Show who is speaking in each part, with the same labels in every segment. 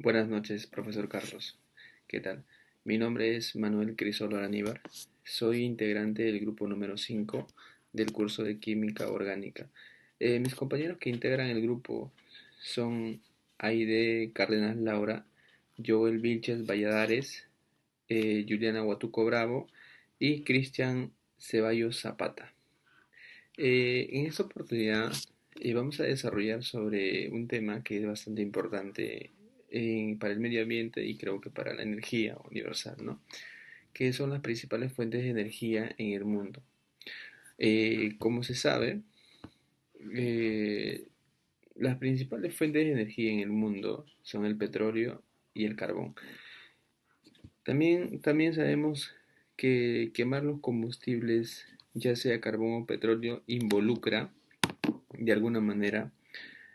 Speaker 1: Buenas noches, profesor Carlos. ¿Qué tal? Mi nombre es Manuel Crisolo Araníbar. Soy integrante del grupo número 5 del curso de Química Orgánica. Mis compañeros que integran el grupo son Aide Cárdenas Laura, Joel Vilches Valladares, Juliana Huatuco Bravo y Cristian Ceballos Zapata. En esta oportunidad vamos a desarrollar sobre un tema que es bastante importante para el medio ambiente y creo que para la energía universal, ¿no? Que son las principales fuentes de energía en el mundo. Como se sabe, eh, las principales fuentes de energía en el mundo son el petróleo y el carbón. También sabemos que quemar los combustibles, ya sea carbón o petróleo, involucra de alguna manera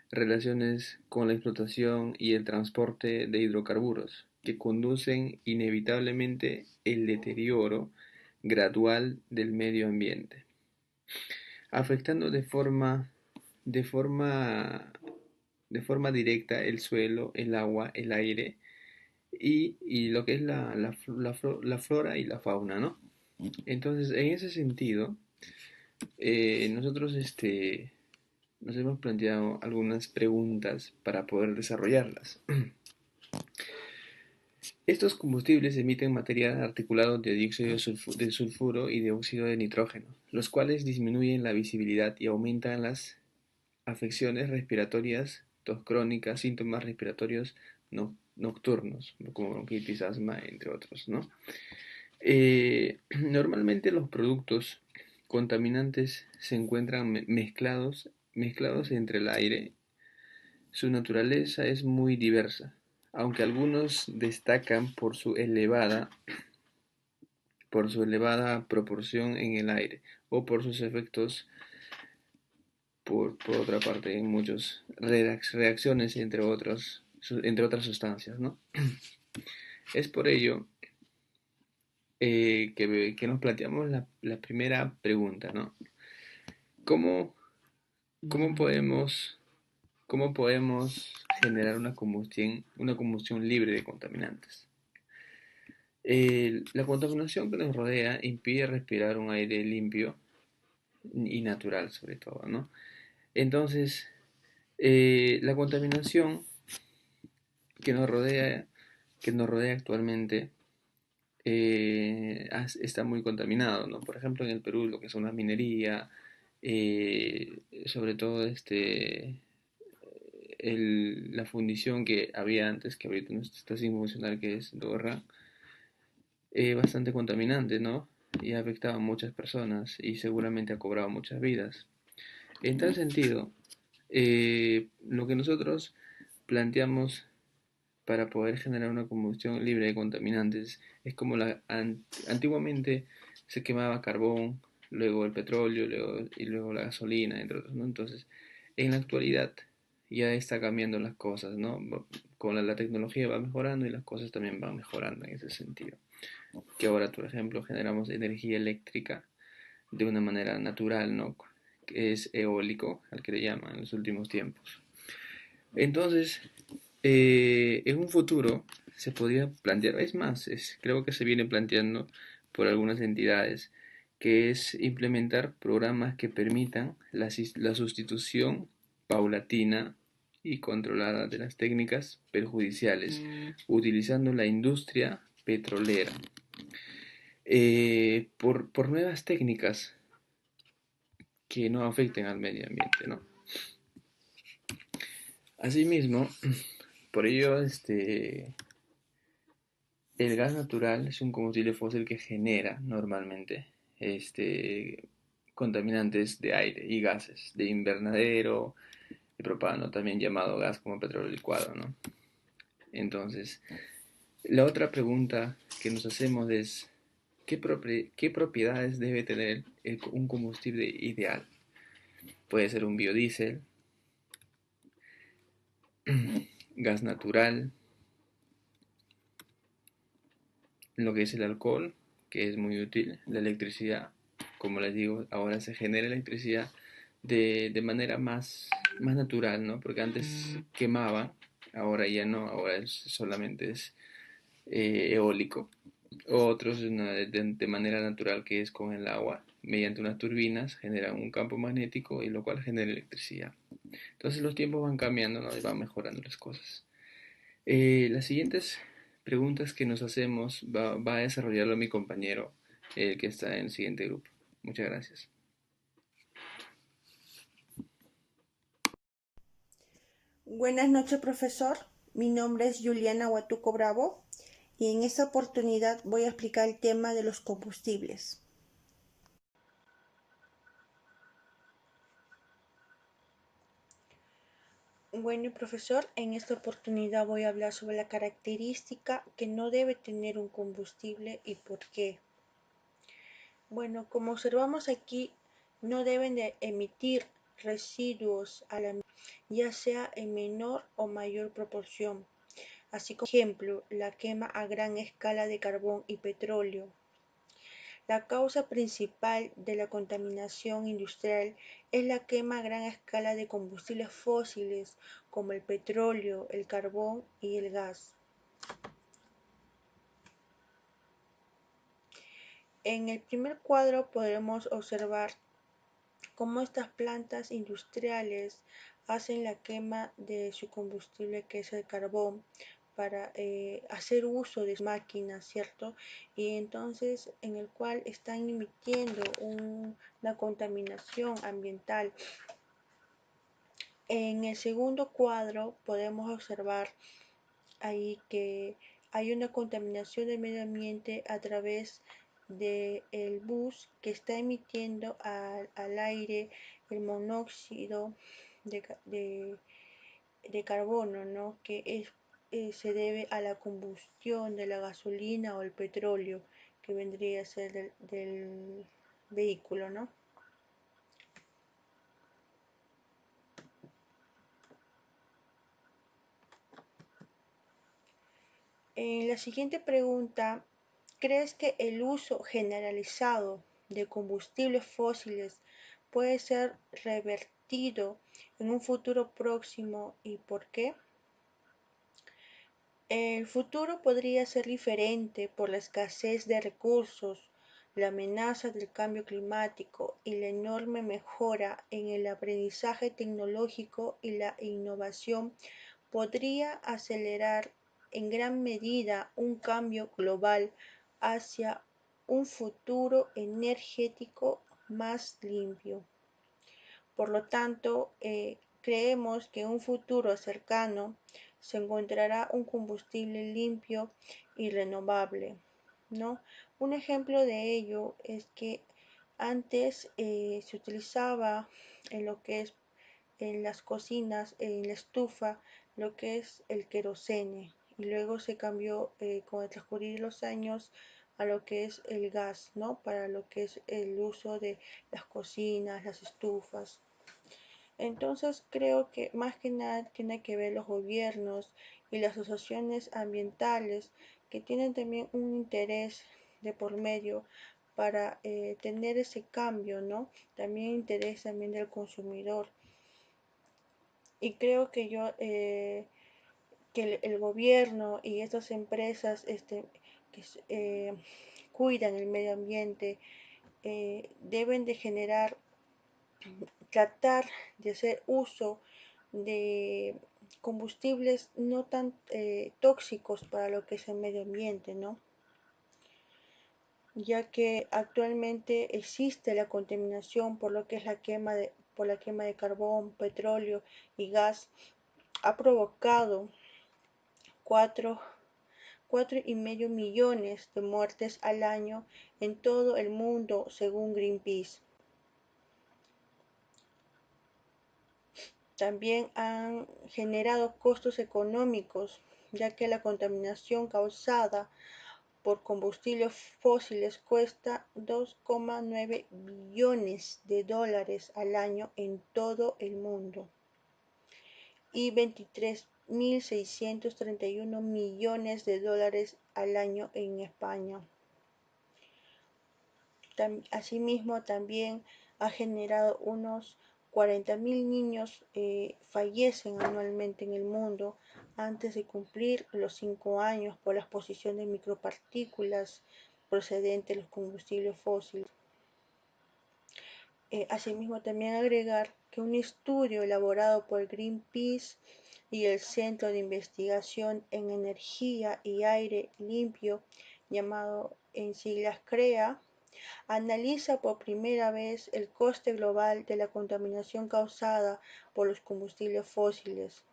Speaker 1: relaciones con la explotación y el transporte de hidrocarburos, que conducen inevitablemente el deterioro gradual del medio ambiente, afectando de forma, de forma directa el suelo, el agua, el aire y lo que es la flora y la fauna, ¿no? Entonces, en ese sentido, nosotros nos hemos planteado algunas preguntas para poder desarrollarlas. Estos combustibles emiten material articulado de dióxido de sulfuro y de óxido de nitrógeno, los cuales disminuyen la visibilidad y aumentan las afecciones respiratorias, tos crónicas, síntomas respiratorios nocturnos, como bronquitis, asma, entre otros, ¿no? Normalmente los productos contaminantes se encuentran mezclados entre el aire. Su naturaleza es muy diversa, aunque algunos destacan por su elevada proporción en el aire o por sus efectos, por otra parte, en muchas reacciones entre otras sustancias, ¿no? Es por ello que nos planteamos la primera pregunta, ¿no? ¿Cómo, cómo podemos, cómo podemos generar una combustión libre de contaminantes? La contaminación que nos rodea impide respirar un aire limpio y natural, sobre todo, ¿no? Entonces, la contaminación que nos rodea, que nos rodea actualmente está muy contaminado, ¿no? Por ejemplo, en el Perú, lo que son la minería, sobre todo la fundición que había antes, que ahorita no está sin funcionar, que es Dorra, bastante contaminante, ¿no? Y ha afectado a muchas personas y seguramente ha cobrado muchas vidas. En tal sentido, lo que nosotros planteamos para poder generar una combustión libre de contaminantes es como antiguamente se quemaba carbón, luego el petróleo y luego la gasolina, entre otros, ¿no? Entonces, en la actualidad ya está cambiando las cosas, ¿no? Con la tecnología va mejorando y las cosas también van mejorando en ese sentido. Que ahora, por ejemplo, generamos energía eléctrica de una manera natural, ¿no? Que es eólico, al que le llaman en los últimos tiempos. Entonces, en un futuro se podría plantear, es más, creo que se viene planteando por algunas entidades, que es implementar programas que permitan la sustitución paulatina y controlada de las técnicas perjudiciales, utilizando la industria petrolera, por nuevas técnicas que no afecten al medio ambiente, ¿no? Asimismo, por ello, el gas natural es un combustible fósil que genera normalmente este, contaminantes de aire y gases de invernadero, de propano, también llamado gas como petróleo licuado, ¿no? Entonces, la otra pregunta que nos hacemos es, ¿qué propiedades debe tener un combustible ideal? Puede ser un biodiesel, gas natural, lo que es el alcohol, que es muy útil, la electricidad, como les digo, ahora se genera electricidad de manera más natural, ¿no? Porque antes quemaban, ahora ya no, ahora solamente es eólico. Otros de manera natural, que es con el agua, mediante unas turbinas generan un campo magnético y lo cual genera electricidad. Entonces los tiempos van cambiando, ¿no? Y van mejorando las cosas. Las siguientes preguntas que nos hacemos va a desarrollarlo mi compañero, el que está en el siguiente grupo. Muchas gracias.
Speaker 2: Buenas noches, profesor. Mi nombre es Juliana Huatuco Bravo y en esta oportunidad voy a explicar el tema de los combustibles. Bueno, profesor, en esta oportunidad voy a hablar sobre la característica que no debe tener un combustible y por qué. Bueno, como observamos aquí, no deben de emitir residuos a la ya sea en menor o mayor proporción, así como, por ejemplo, la quema a gran escala de carbón y petróleo. La causa principal de la contaminación industrial es la quema a gran escala de combustibles fósiles como el petróleo, el carbón y el gas. En el primer cuadro podemos observar cómo estas plantas industriales hacen la quema de su combustible, que es el carbón, para hacer uso de sus máquinas, ¿cierto? Y entonces en el cual están emitiendo una contaminación ambiental. En el segundo cuadro podemos observar ahí que hay una contaminación del medio ambiente a través del bus que está emitiendo al aire el monóxido de, de carbono, ¿no? Que se debe a la combustión de la gasolina o el petróleo que vendría a ser del vehículo, ¿no? En la siguiente pregunta, ¿crees que el uso generalizado de combustibles fósiles puede ser revertido en un futuro próximo y por qué? El futuro podría ser diferente por la escasez de recursos, la amenaza del cambio climático y la enorme mejora en el aprendizaje tecnológico y la innovación podría acelerar en gran medida un cambio global hacia un futuro energético más limpio. Por lo tanto, creemos que en un futuro cercano se encontrará un combustible limpio y renovable, ¿no? Un ejemplo de ello es que antes se utilizaba en lo que es en las cocinas, en la estufa, lo que es el querosene y luego se cambió con el transcurrir de los años a lo que es el gas, ¿no? Para lo que es el uso de las cocinas, las estufas. Entonces creo que más que nada tiene que ver los gobiernos y las asociaciones ambientales que tienen también un interés de por medio para tener ese cambio, ¿no? También interés también del consumidor. Y creo que que el gobierno y estas empresas que cuidan el medio ambiente deben de generar tratar de hacer uso de combustibles no tan tóxicos para lo que es el medio ambiente, ¿no? Ya que actualmente existe la contaminación por lo que es por la quema de carbón, petróleo y gas, ha provocado 4, 4,5 millones de muertes al año en todo el mundo, según Greenpeace. También han generado costos económicos, ya que la contaminación causada por combustibles fósiles cuesta 2,9 billones de dólares al año en todo el mundo y 23.631 millones de dólares al año en España. Asimismo, también ha generado unos 40.000 niños fallecen anualmente en el mundo antes de cumplir los 5 años por la exposición de micropartículas procedentes de los combustibles fósiles. Asimismo, también agregar que un estudio elaborado por Greenpeace y el Centro de Investigación en Energía y Aire Limpio, llamado en siglas CREA, analiza por primera vez el coste global de la contaminación causada por los combustibles fósiles,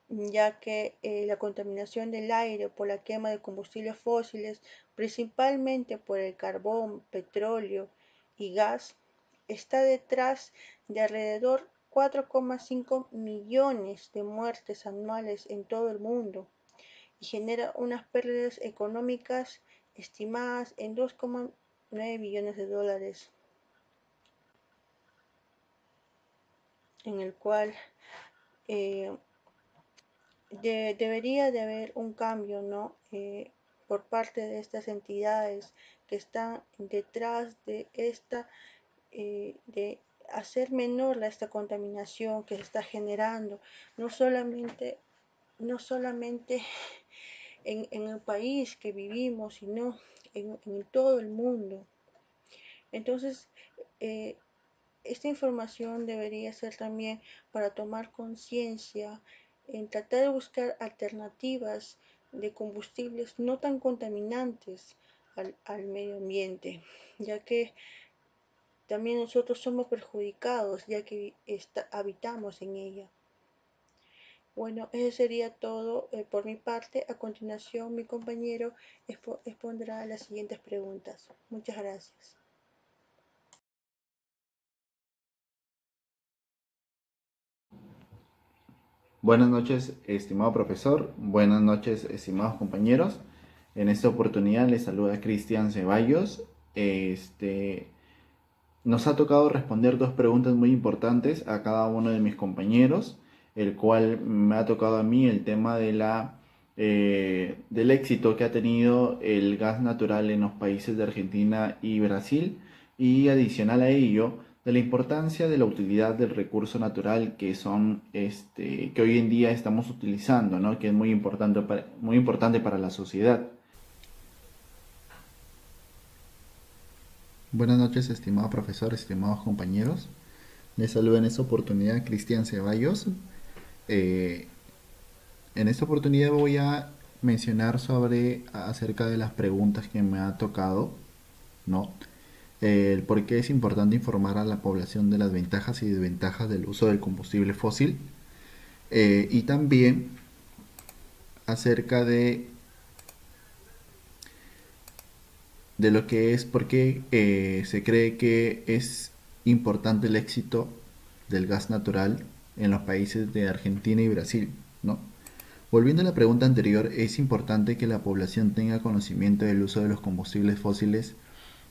Speaker 2: ya que la contaminación del aire por la quema de combustibles fósiles, principalmente por el carbón, petróleo y gas, está detrás de alrededor 4,5 millones de muertes anuales en todo el mundo y genera unas pérdidas económicas estimadas en 2,9 billones de dólares, en el cual eh, debería de haber un cambio, ¿no? Por parte de estas entidades que están detrás de de hacer menor esta contaminación que se está generando, no solamente, no solamente en el país que vivimos, sino en todo el mundo. Entonces, eh, esta información debería ser también para tomar conciencia en tratar de buscar alternativas de combustibles no tan contaminantes al medio ambiente, ya que también nosotros somos perjudicados, ya que habitamos en ella. Bueno, eso sería todo por mi parte. A continuación, mi compañero expondrá las siguientes preguntas. Muchas gracias.
Speaker 3: Buenas noches, estimado profesor. Buenas noches, estimados compañeros. En esta oportunidad les saluda Cristian Ceballos. Nos ha tocado responder dos preguntas muy importantes a cada uno de mis compañeros, el cual me ha tocado a mí el tema del éxito que ha tenido el gas natural en los países de Argentina y Brasil, y adicional a ello, de la importancia de la utilidad del recurso natural que hoy en día estamos utilizando, ¿no? Que es muy importante para la sociedad. Buenas noches, estimado profesor, estimados compañeros. Les saluda en esta oportunidad Cristian Ceballos. Eh, en esta oportunidad voy a mencionar acerca de las preguntas que me ha tocado, ¿no? El por qué es importante informar a la población de las ventajas y desventajas del uso del combustible fósil, y también acerca de lo que es, por qué se cree que es importante el éxito del gas natural en los países de Argentina y Brasil, ¿no? Volviendo a la pregunta anterior, es importante que la población tenga conocimiento del uso de los combustibles fósiles,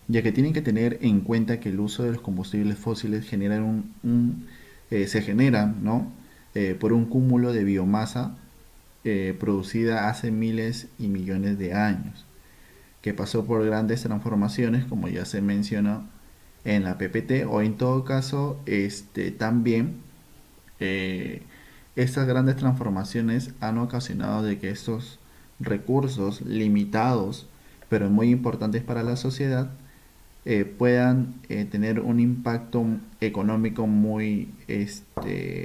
Speaker 3: ya que tienen que tener en cuenta que el uso de los combustibles fósiles se genera, ¿no? Por un cúmulo de biomasa producida hace miles y millones de años, que pasó por grandes transformaciones, como ya se mencionó en la PPT, o en todo caso, también eh, estas grandes transformaciones han ocasionado de que estos recursos limitados, pero muy importantes para la sociedad, puedan tener un impacto económico muy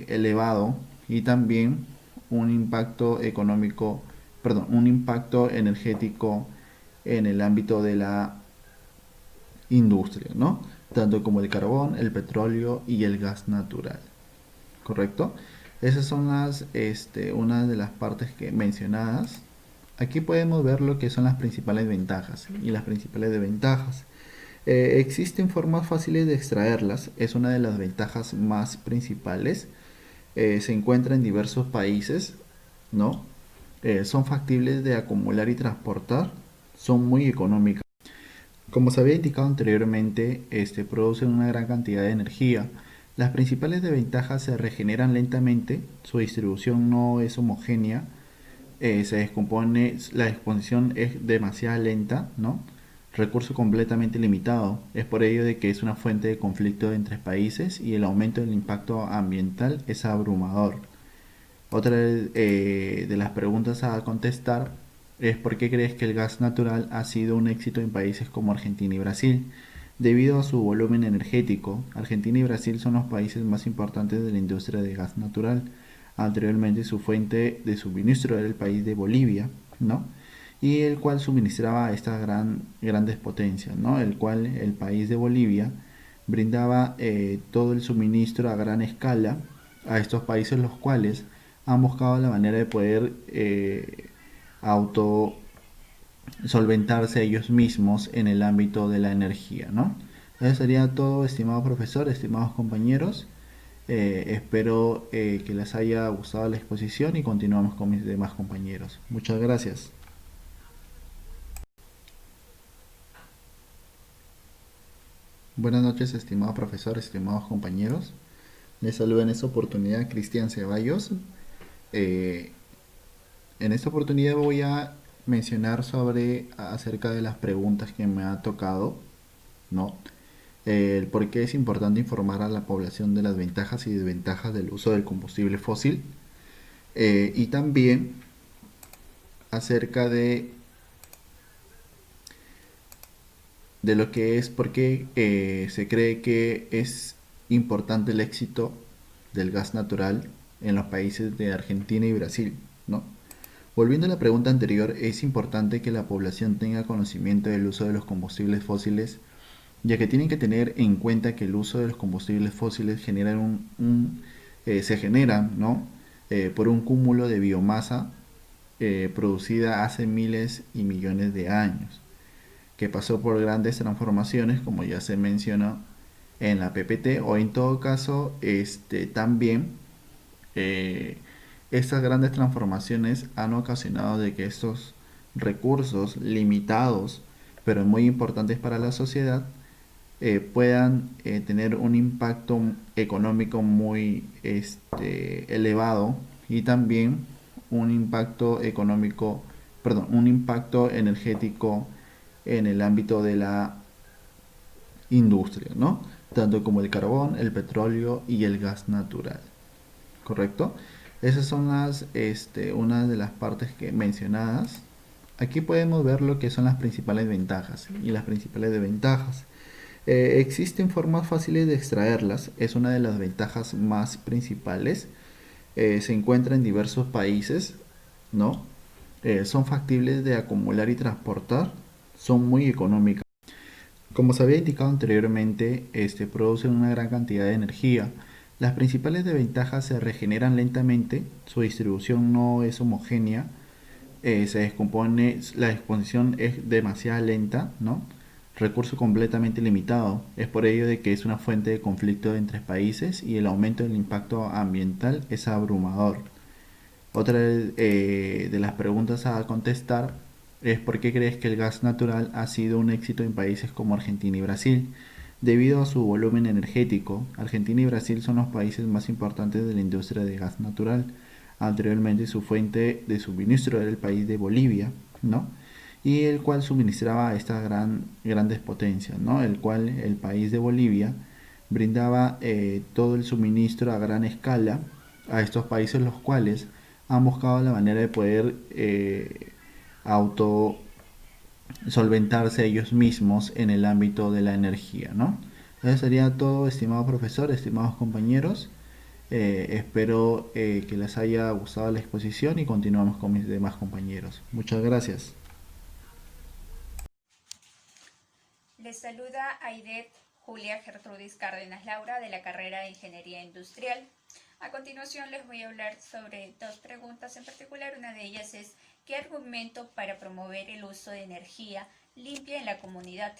Speaker 3: elevado, y también un impacto económico, perdón, un impacto energético en el ámbito de la industria, ¿no? Tanto como el carbón, el petróleo y el gas natural, ¿correcto? Esas son una de las partes que mencionadas. Aquí podemos ver lo que son las principales ventajas y las principales desventajas. Existen formas fáciles de extraerlas, es una de las ventajas más principales. Se encuentra en diversos países, ¿no? Son factibles de acumular y transportar, son muy económicas. Como se había indicado anteriormente, producen una gran cantidad de energía. Las principales desventajas: se regeneran lentamente, su distribución no es homogénea, se descompone, la exposición es demasiado lenta, ¿no? Recurso completamente limitado. Es por ello de que es una fuente de conflicto entre países, y el aumento del impacto ambiental es abrumador. Otra de las preguntas a contestar es ¿por qué crees que el gas natural ha sido un éxito en países como Argentina y Brasil? Debido a su volumen energético, Argentina y Brasil son los países más importantes de la industria de gas natural. Anteriormente su fuente de suministro era el país de Bolivia, ¿no? Y el cual suministraba a estas grandes potencias, ¿no? El cual el país de Bolivia brindaba todo el suministro a gran escala a estos países, los cuales han buscado la manera de poder auto solventarse ellos mismos en el ámbito de la energía, ¿no? Eso sería todo, estimado profesor, estimados compañeros. Espero que les haya gustado la exposición y continuamos con mis demás compañeros. Muchas gracias. Buenas noches, estimado profesor, estimados compañeros. Les saludo en esta oportunidad Cristian Ceballos. Eh, en esta oportunidad voy a mencionar sobre acerca de las preguntas que me ha tocado, ¿no? El por qué es importante informar a la población de las ventajas y desventajas del uso del combustible fósil, y también acerca de lo que es, por qué se cree que es importante el éxito del gas natural en los países de Argentina y Brasil, ¿no? Volviendo a la pregunta anterior, es importante que la población tenga conocimiento del uso de los combustibles fósiles, ya que tienen que tener en cuenta que el uso de los combustibles fósiles se genera, ¿no? Por un cúmulo de biomasa producida hace miles y millones de años, que pasó por grandes transformaciones, como ya se mencionó en la PPT, o en todo caso, también eh, estas grandes transformaciones han ocasionado de que estos recursos limitados, pero muy importantes para la sociedad, puedan tener un impacto económico muy elevado, y también un impacto económico, perdón, un impacto energético en el ámbito de la industria, ¿no? Tanto como el carbón, el petróleo y el gas natural, ¿correcto? Esas son una de las partes que mencionadas. Aquí podemos ver lo que son las principales ventajas y las principales desventajas. Existen formas fáciles de extraerlas, es una de las ventajas más principales. Se encuentra en diversos países, ¿no? Son factibles de acumular y transportar, son muy económicas. Como se había indicado anteriormente, producen una gran cantidad de energía. Las principales desventajas: se regeneran lentamente, su distribución no es homogénea, se descompone, la exposición es demasiado lenta, ¿no? Recurso completamente limitado. Es por ello de que es una fuente de conflicto entre países, y el aumento del impacto ambiental es abrumador. Otra de las preguntas a contestar es ¿por qué crees que el gas natural ha sido un éxito en países como Argentina y Brasil? Debido a su volumen energético, Argentina y Brasil son los países más importantes de la industria de gas natural. Anteriormente su fuente de suministro era el país de Bolivia, ¿no? Y el cual suministraba a estas grandes potencias, ¿no? El cual el país de Bolivia brindaba todo el suministro a gran escala a estos países, los cuales han buscado la manera de poder auto solventarse ellos mismos en el ámbito de la energía, ¿no? Eso sería todo, estimado profesor, estimados compañeros. Espero que les haya gustado la exposición y continuamos con mis demás compañeros. Muchas gracias.
Speaker 4: Les saluda Aidet Julia Gertrudis Cárdenas Laura, de la carrera de Ingeniería Industrial. A continuación les voy a hablar sobre dos preguntas en particular. Una de ellas es: ¿qué argumento para promover el uso de energía limpia en la comunidad?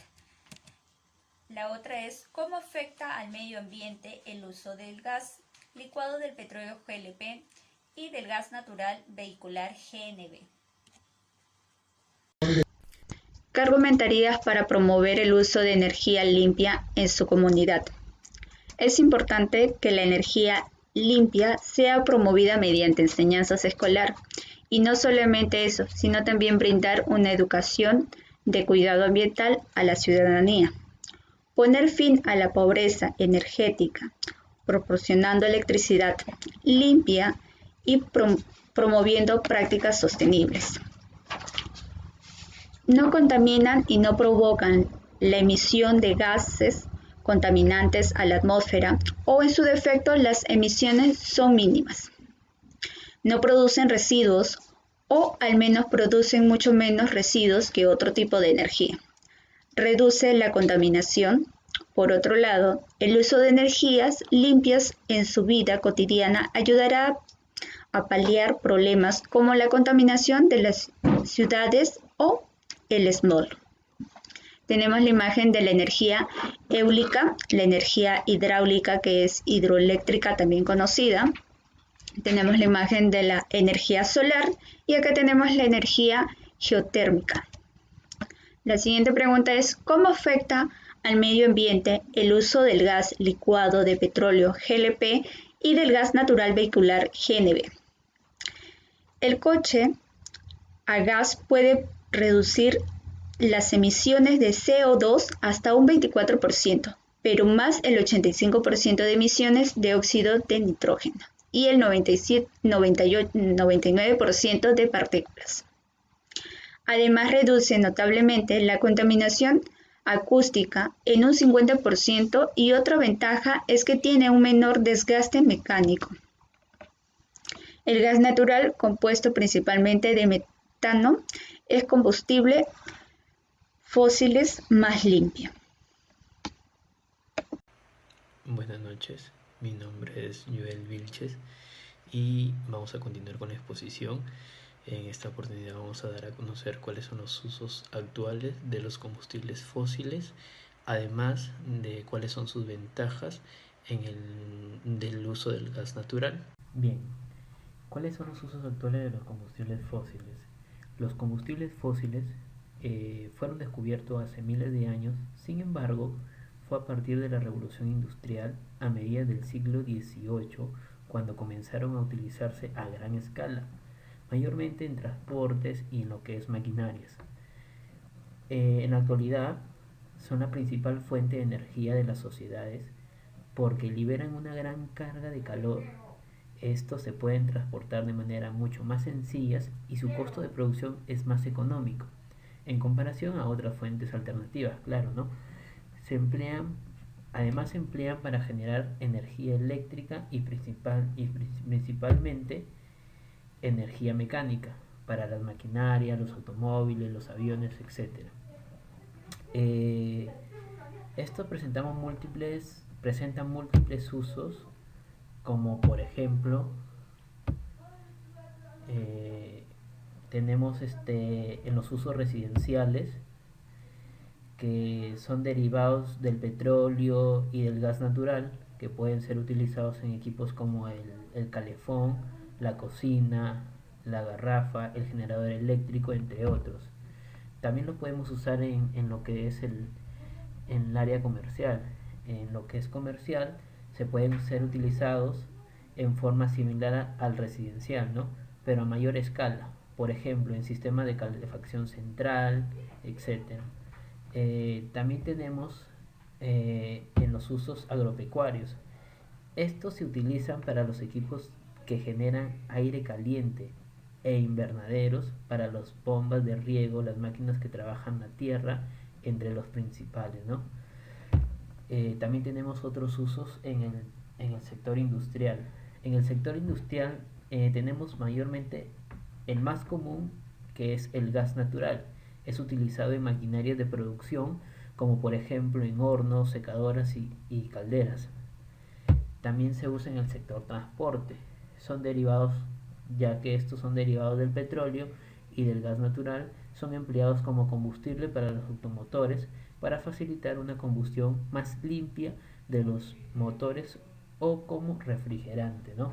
Speaker 4: La otra es: ¿cómo afecta al medio ambiente el uso del gas licuado del petróleo GLP y del gas natural vehicular GNV?
Speaker 5: ¿Qué argumentarías para promover el uso de energía limpia en su comunidad? Es importante que la energía limpia sea promovida mediante enseñanzas escolar, y no solamente eso, sino también brindar una educación de cuidado ambiental a la ciudadanía. Poner fin a la pobreza energética, proporcionando electricidad limpia y promoviendo prácticas sostenibles. No contaminan y no provocan la emisión de gases contaminantes a la atmósfera o en su defecto las emisiones son mínimas. No producen residuos o al menos producen mucho menos residuos que otro tipo de energía. Reduce la contaminación. Por otro lado, el uso de energías limpias en su vida cotidiana ayudará a paliar problemas como la contaminación de las ciudades o el smog. Tenemos la imagen de la energía eólica, la energía hidráulica que es hidroeléctrica también conocida. Tenemos la imagen de la energía solar y acá tenemos la energía geotérmica. La siguiente pregunta es, ¿cómo afecta al medio ambiente el uso del gas licuado de petróleo GLP y del gas natural vehicular GNV? El coche a gas puede reducir las emisiones de CO2 hasta un 24%, pero más el 85% de emisiones de óxido de nitrógeno y el 99% de partículas. Además, reduce notablemente la contaminación acústica en un 50% y otra ventaja es que tiene un menor desgaste mecánico. El gas natural, compuesto principalmente de metano, es combustible fósiles más limpio.
Speaker 6: Buenas noches, mi nombre es Joel Vilches y vamos a continuar con la exposición. En esta oportunidad vamos a dar a conocer cuáles son los usos actuales de los combustibles fósiles, además de cuáles son sus ventajas del uso del gas natural. Bien, ¿cuáles son los usos actuales de los combustibles fósiles? Los combustibles fósiles fueron descubiertos hace miles de años, sin embargo, fue a partir de la Revolución Industrial a mediados del siglo XVIII cuando comenzaron a utilizarse a gran escala, mayormente en transportes y en lo que es maquinarias. En la actualidad son la principal fuente de energía de las sociedades porque liberan una gran carga de calor. Estos se pueden transportar de manera mucho más sencilla y su costo de producción es más económico en comparación a otras fuentes alternativas, claro, ¿no? Además se emplean para generar energía eléctrica y principalmente energía mecánica para las maquinarias, los automóviles, los aviones, etc. Esto presentan múltiples usos, como por ejemplo tenemos en los usos residenciales, que son derivados del petróleo y del gas natural, que pueden ser utilizados en equipos como el calefón, la cocina, la garrafa, el generador eléctrico, entre otros. También lo podemos usar en lo que es en el área comercial. En lo que es comercial se pueden ser utilizados en forma similar al residencial, ¿no? Pero a mayor escala, por ejemplo en sistemas de calefacción central, etc. También tenemos en los usos agropecuarios. Estos se utilizan para los equipos que generan aire caliente e invernaderos, para las bombas de riego, las máquinas que trabajan la tierra, entre los principales, ¿no? También tenemos otros usos en el sector industrial. En el sector industrial tenemos mayormente el más común, que es el gas natural. Es utilizado en maquinarias de producción, como por ejemplo en hornos, secadoras y calderas. También se usa en el sector transporte. Son derivados, ya que estos son derivados del petróleo y del gas natural, son empleados como combustible para los automotores para facilitar una combustión más limpia de los motores o como refrigerante, ¿no?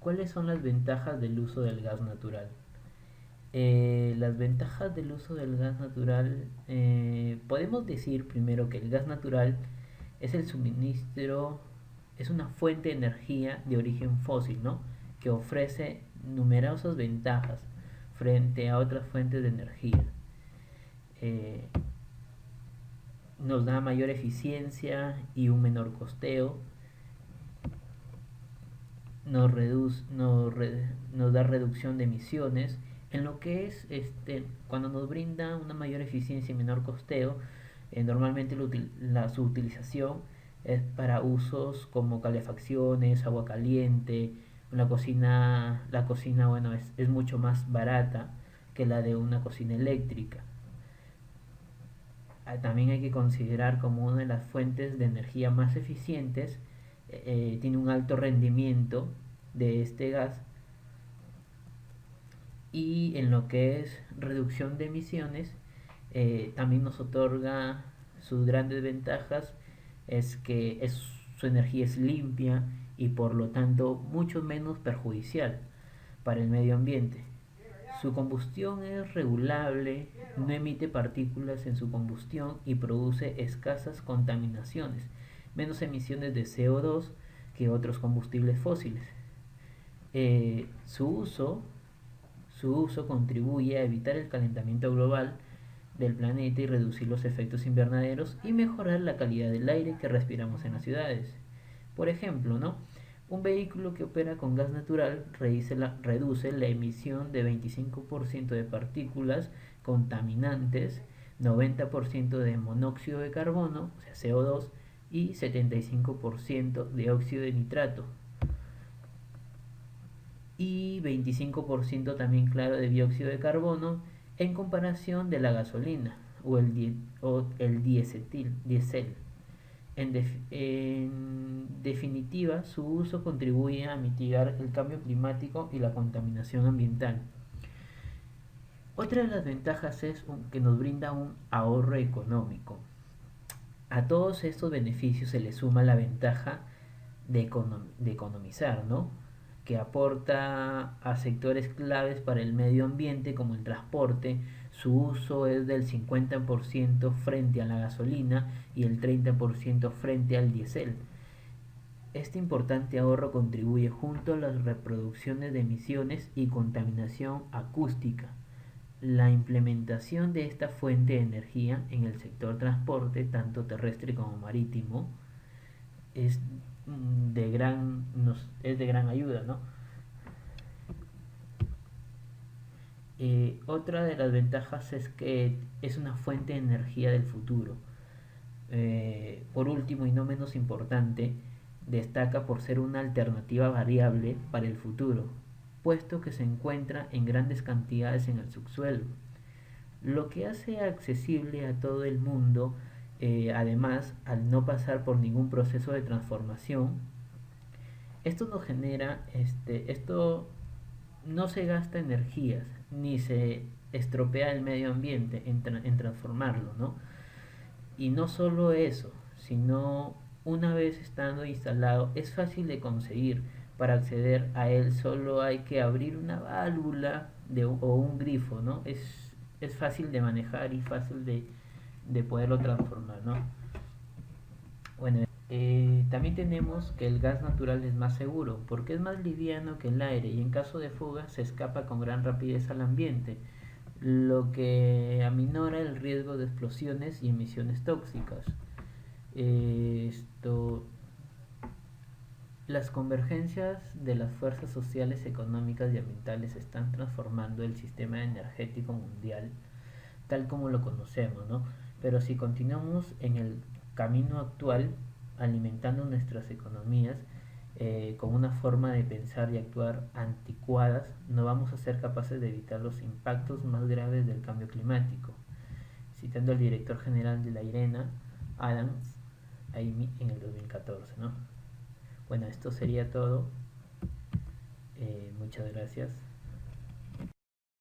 Speaker 6: ¿Cuáles son las ventajas del uso del gas natural? Las ventajas del uso del gas natural, podemos decir primero que el gas natural es el suministro, es una fuente de energía de origen fósil, ¿no? Que ofrece numerosas ventajas. frente a otras fuentes de energía. Nos da mayor eficiencia y un menor costeo, nos da reducción de emisiones. En lo que es cuando nos brinda una mayor eficiencia y menor costeo, normalmente su utilización es para usos como calefacciones, agua caliente. La cocina bueno, es mucho más barata que la de una cocina eléctrica. También hay que considerar como una de las fuentes de energía más eficientes. Tiene un alto rendimiento de este gas, y en lo que es reducción de emisiones, también nos otorga sus grandes ventajas. Es que su energía es limpia y por lo tanto mucho menos perjudicial para el medio ambiente. Su combustión es regulable, no emite partículas en su combustión y produce escasas contaminaciones, menos emisiones de CO2 que otros combustibles fósiles. Su uso contribuye a evitar el calentamiento global del planeta y reducir los efectos invernaderos y mejorar la calidad del aire que respiramos en las ciudades. Por ejemplo, ¿no? Un vehículo que opera con gas natural reduce la emisión de 25% de partículas contaminantes, 90% de monóxido de carbono, o sea CO2, y 75% de óxido de nitrato, y 25% también, claro, de dióxido de carbono, en comparación de la gasolina o el diésel. En definitiva, su uso contribuye a mitigar el cambio climático y la contaminación ambiental. Otra de las ventajas es que nos brinda un ahorro económico. A todos estos beneficios se le suma la ventaja de economizar, ¿no? Que aporta a sectores claves para el medio ambiente como el transporte. Su uso es del 50% frente a la gasolina y el 30% frente al diésel. Este importante ahorro contribuye junto a las reproducciones de emisiones y contaminación acústica. La implementación de esta fuente de energía en el sector transporte, tanto terrestre como marítimo, es de gran ayuda, ¿no? Otra de las ventajas es que es una fuente de energía del futuro. Por último y no menos importante, destaca por ser una alternativa variable para el futuro, puesto que se encuentra en grandes cantidades en el subsuelo, lo que hace accesible a todo el mundo. Además, al no pasar por ningún proceso de transformación, esto no se gasta energías ni se estropea el medio ambiente en transformarlo, ¿no? Y no solo eso, sino una vez estando instalado es fácil de conseguir. Para acceder a él solo hay que abrir una válvula o un grifo, ¿no? Es fácil de manejar y fácil de poderlo transformar, ¿no? Bueno, también tenemos que el gas natural es más seguro porque es más liviano que el aire y en caso de fuga se escapa con gran rapidez al ambiente, lo que aminora el riesgo de explosiones y emisiones tóxicas. Las convergencias de las fuerzas sociales, económicas y ambientales están transformando el sistema energético mundial tal como lo conocemos, ¿no? Pero si continuamos en el camino actual, alimentando nuestras economías con una forma de pensar y actuar anticuadas, no vamos a ser capaces de evitar los impactos más graves del cambio climático. Citando al director general de la IRENA, Adams, ahí en el 2014, ¿no? Bueno, esto sería todo. Muchas gracias.